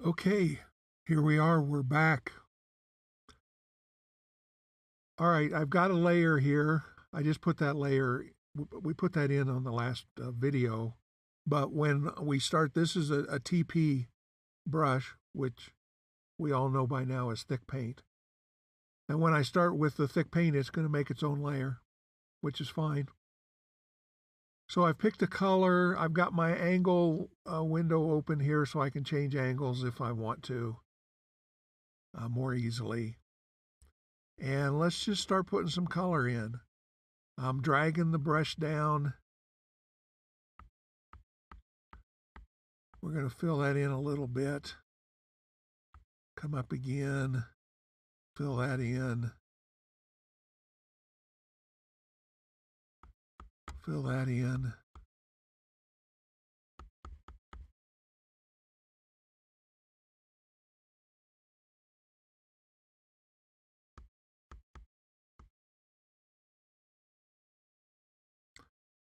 Okay, here we are. We're back. All right, I've got a layer here. I just put that layer, we put that in on the last video. But when we start, this is a TP brush, which we all know by now is thick paint. And when I start with the thick paint, it's going to make its own layer, which is fine. So I've picked a color. I've got my angle window open here so I can change angles if I want to more easily. And let's just start putting some color in. I'm dragging the brush down. We're going to fill that in a little bit. Come up again, fill that in. Fill that in.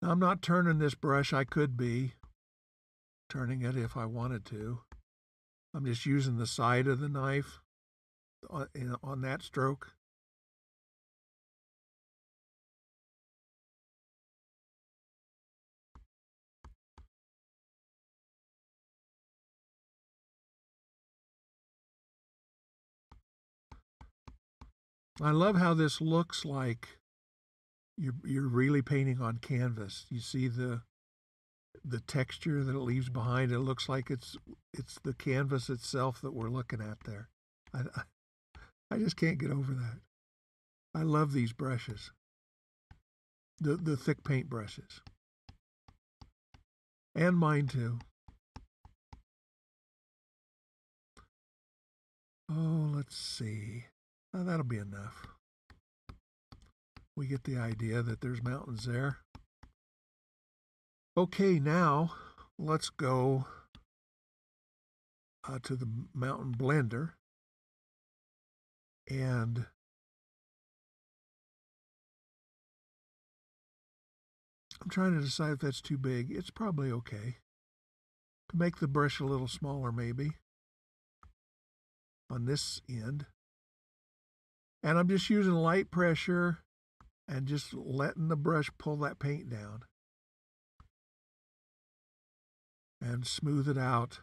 Now, I'm not turning this brush. I could be turning it if I wanted to. I'm just using the side of the knife on that stroke. I love how this looks like you're really painting on canvas. You see the texture that it leaves behind. It looks like it's the canvas itself that we're looking at there. I just can't get over that. I love these brushes, the thick paint brushes, and mine too. Oh, let's see. Oh, that'll be enough. We get the idea that there's mountains there. Okay, now let's go to the mountain blender, and I'm trying to decide if that's too big. It's probably okay. To make the brush a little smaller maybe on this end. And I'm just using light pressure and just letting the brush pull that paint down and smooth it out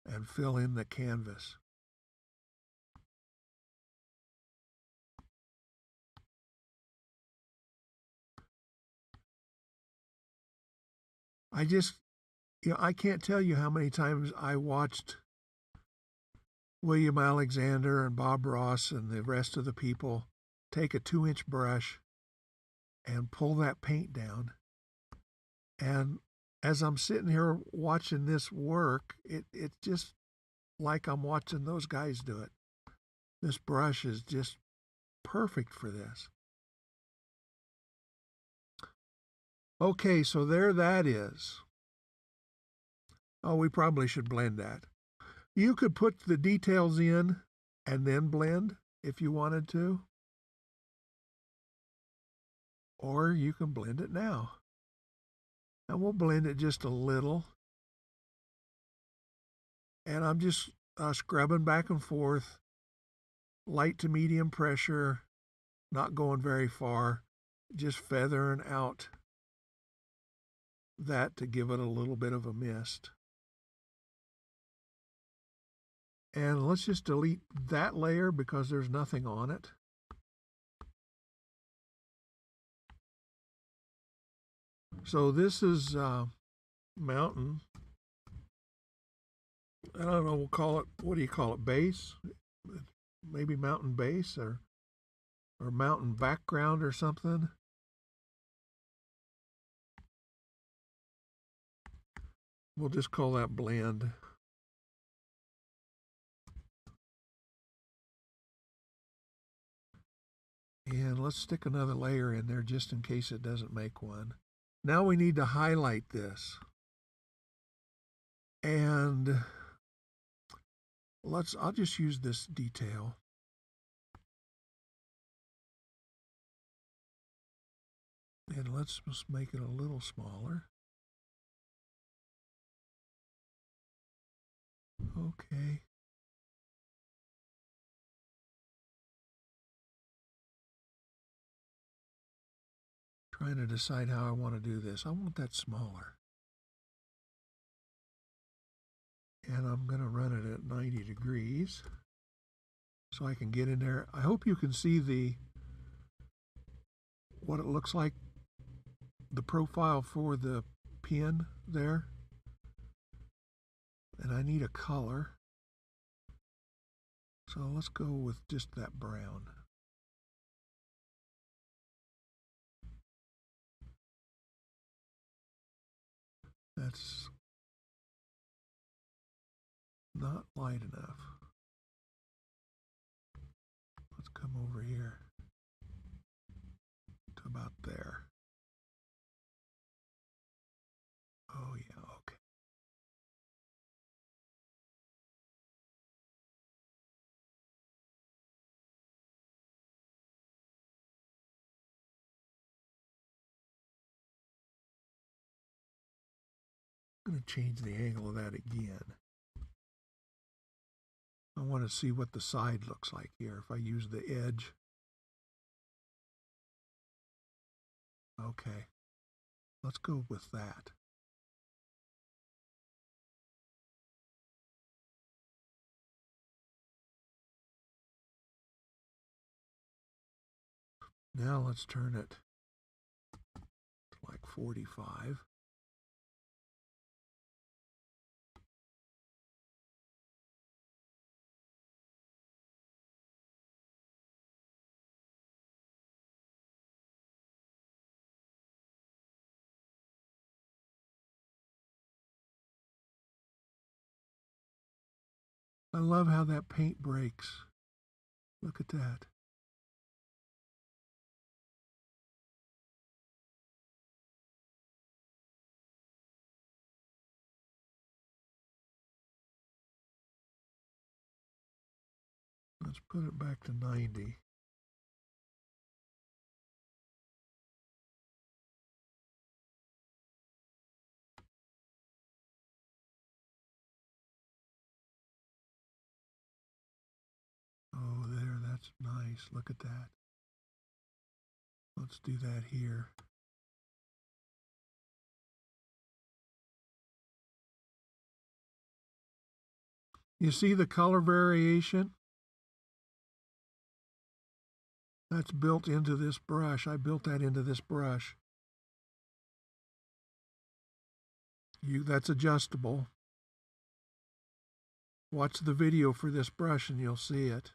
and fill in the canvas. I can't tell you how many times I watched William Alexander and Bob Ross and the rest of the people take a 2-inch brush and pull that paint down. And as I'm sitting here watching this work, it's just like I'm watching those guys do it. This brush is just perfect for this. Okay, so there that is. Oh, we probably should blend that. You could put the details in and then blend if you wanted to. Or you can blend it now. And we'll blend it just a little. And I'm just scrubbing back and forth, light to medium pressure, not going very far, just feathering out that to give it a little bit of a mist. And let's just delete that layer because there's nothing on it. So this is mountain. I don't know, we'll call it, what do you call it, base? Maybe mountain base or mountain background or something. We'll just call that blend. And let's stick another layer in there just in case it doesn't make one. Now we need to highlight this. And I'll just use this detail. And let's just make it a little smaller. Okay. Trying to decide how I want to do this. I want that smaller. And I'm going to run it at 90 degrees so I can get in there. I hope you can see what it looks like, the profile for the pin there. And I need a color. So let's go with just that brown. That's not light enough. Let's come over here to about there. Oh yeah, okay. I'm going to change the angle of that again. I want to see what the side looks like here if I use the edge. Okay, let's go with that. Now let's turn it to like 45. I love how that paint breaks. Look at that. Let's put it back to 90. Oh, there, that's nice. Look at that. Let's do that here. You see the color variation? That's built into this brush. I built that into this brush. That's adjustable. Watch the video for this brush and you'll see it.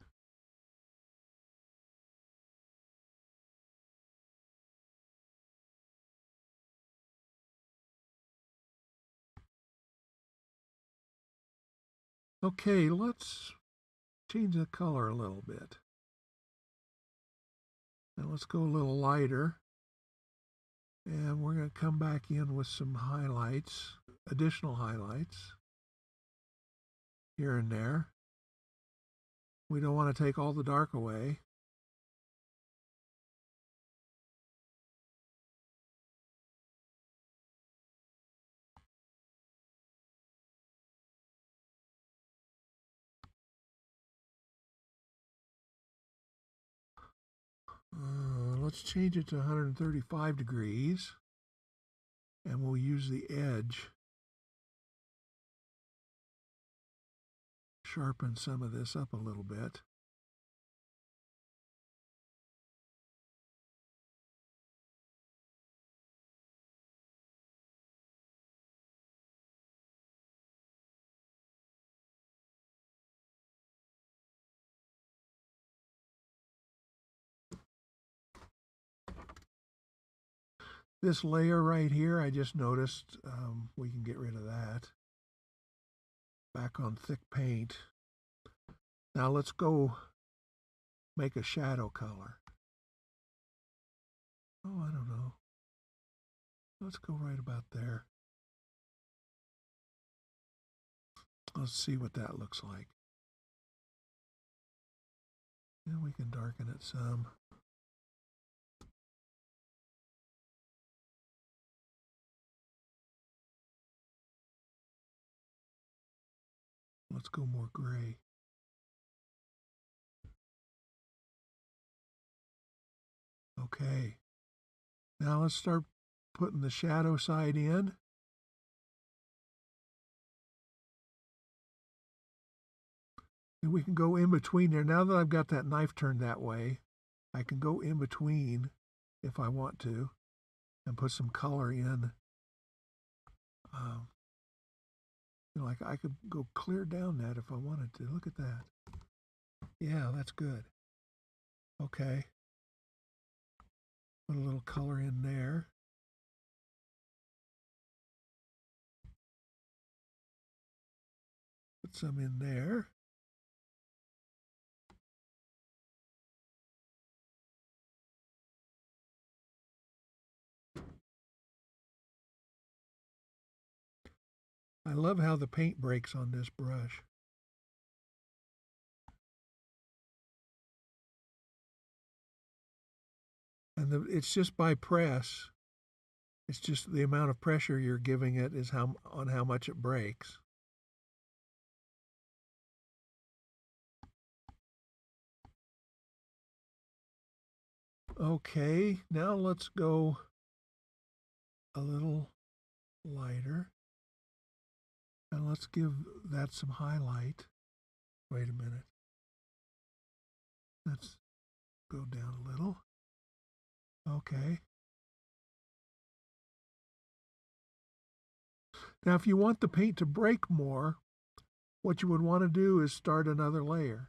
Okay, let's change the color a little bit. Now let's go a little lighter. And we're going to come back in with some highlights, additional highlights here and there. We don't want to take all the dark away. Let's change it to 135 degrees. And we'll use the edge. Sharpen some of this up a little bit. This layer right here, I just noticed we can get rid of that. Back on thick paint. Now let's go make a shadow color. Oh, I don't know. Let's go right about there. Let's see what that looks like. And we can darken it some. let's go more gray. Okay. Now let's start putting the shadow side in. And we can go in between there. Now that I've got that knife turned that way, I can go in between if I want to and put some color in. Like I could go clear down that if I wanted to. Look at that. Yeah, that's good. Okay. Put a little color in there. Put some in there. I love how the paint breaks on this brush. And it's just by press. It's just the amount of pressure you're giving it is how much it breaks. Okay, now let's go a little lighter. And let's give that some highlight. Wait a minute. Let's go down a little. Okay. Now, if you want the paint to break more, what you would want to do is start another layer.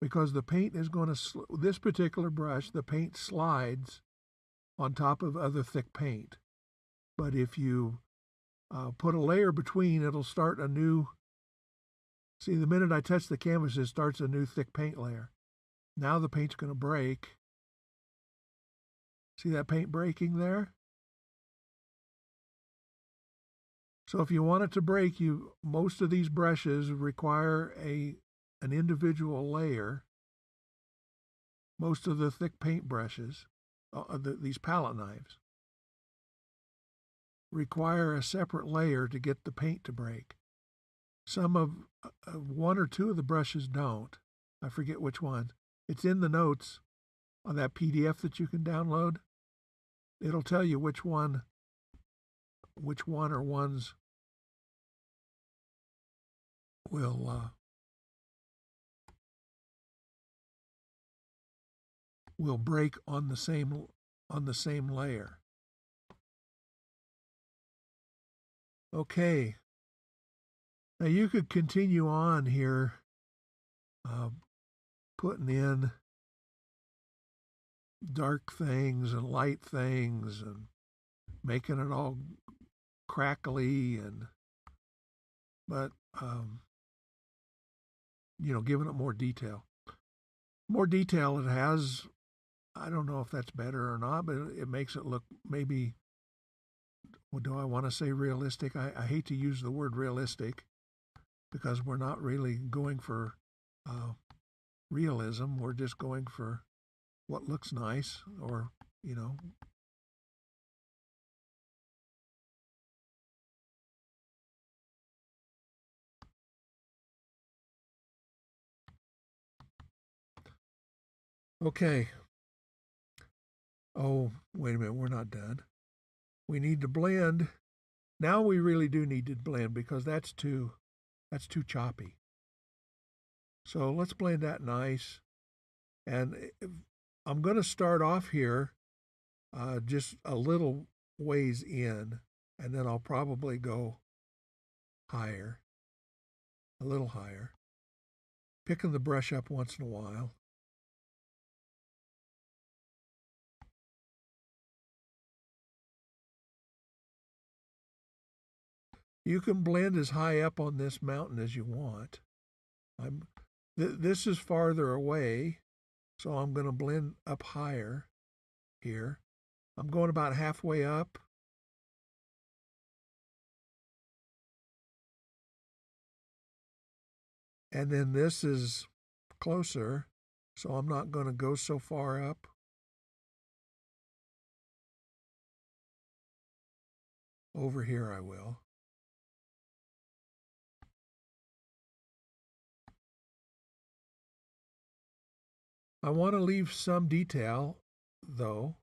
Because the paint is going to, this particular brush, the paint slides on top of other thick paint. But if you put a layer between, it'll start a new, see, the minute I touch the canvas, it starts a new thick paint layer. Now the paint's going to break. See that paint breaking there? So if you want it to break, most of these brushes require an individual layer. Most of the thick paint brushes, these palette knives, require a separate layer to get the paint to break. Some of one or two of the brushes don't. I forget which one. It's in the notes on that PDF that you can download. It'll tell you which one or ones will break on the same layer. Okay. Now you could continue on here, putting in dark things and light things and making it all crackly but giving it more detail. More detail it has, I don't know if that's better or not, but it makes it look maybe, well, do I want to say realistic? I hate to use the word realistic because we're not really going for realism. We're just going for what looks nice or. Okay. Oh, wait a minute. We're not done. We need to blend. Now we really do need to blend because that's too choppy. So let's blend that nice. And I'm going to start off here just a little ways in, and then I'll probably go higher, a little higher, picking the brush up once in a while. You can blend as high up on this mountain as you want. This is farther away, so I'm going to blend up higher here. I'm going about halfway up. And then this is closer, so I'm not going to go so far up. Over here I will. I want to leave some detail, though.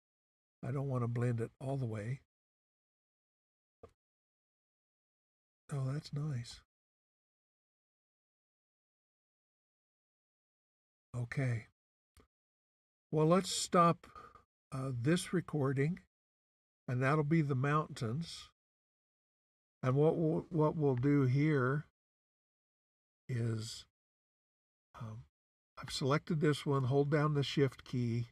I don't want to blend it all the way. Oh, that's nice. Okay. Well, let's stop this recording, and that'll be the mountains. And what we'll do here is I've selected this one. Hold down the Shift key.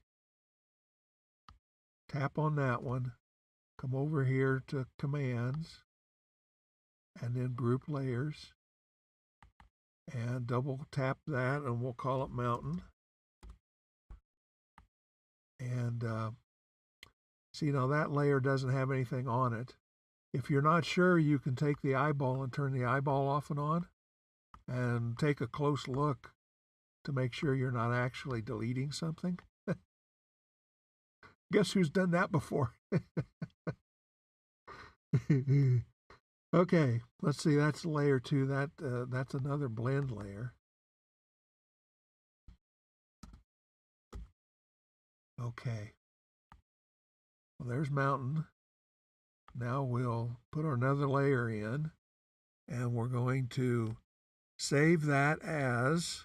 Tap on that one. Come over here to Commands, and then Group Layers. And double tap that, and we'll call it Mountain. And see, now that layer doesn't have anything on it. If you're not sure, you can take the eyeball and turn the eyeball off and on and take a close look to make sure you're not actually deleting something. Guess who's done that before? Okay, let's see, that's layer 2. That's another blend layer. Okay. Well, there's mountain. Now we'll put another layer in, and we're going to save that as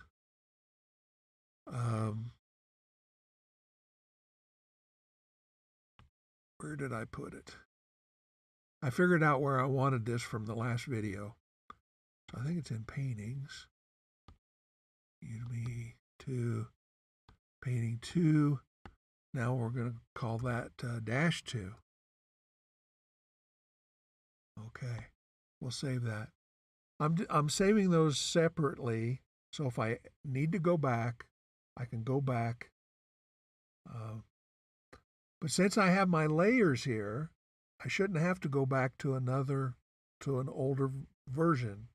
where did I put it? I figured out where I wanted this from the last video. So I think it's in paintings. Udemy 2, painting 2. Now we're going to call that -2. Okay, we'll save that. I'm saving those separately, so if I need to go back, I can go back. But since I have my layers here, I shouldn't have to go back to an older version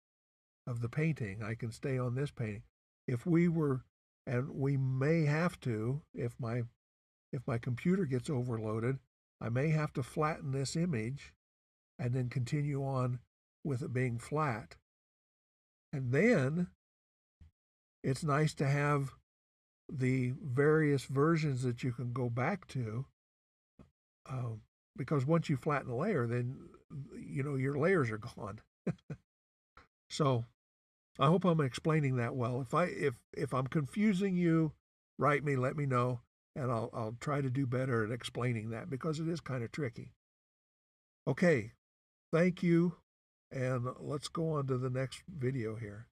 of the painting. I can stay on this painting. If we were, and we may have to, if my computer gets overloaded, I may have to flatten this image and then continue on with it being flat. And then it's nice to have the various versions that you can go back to, because once you flatten the layer, then your layers are gone. So I hope I'm explaining that well. If I'm confusing you, write me, let me know, and I'll try to do better at explaining that, because it is kind of tricky. Okay, thank you, and let's go on to the next video here.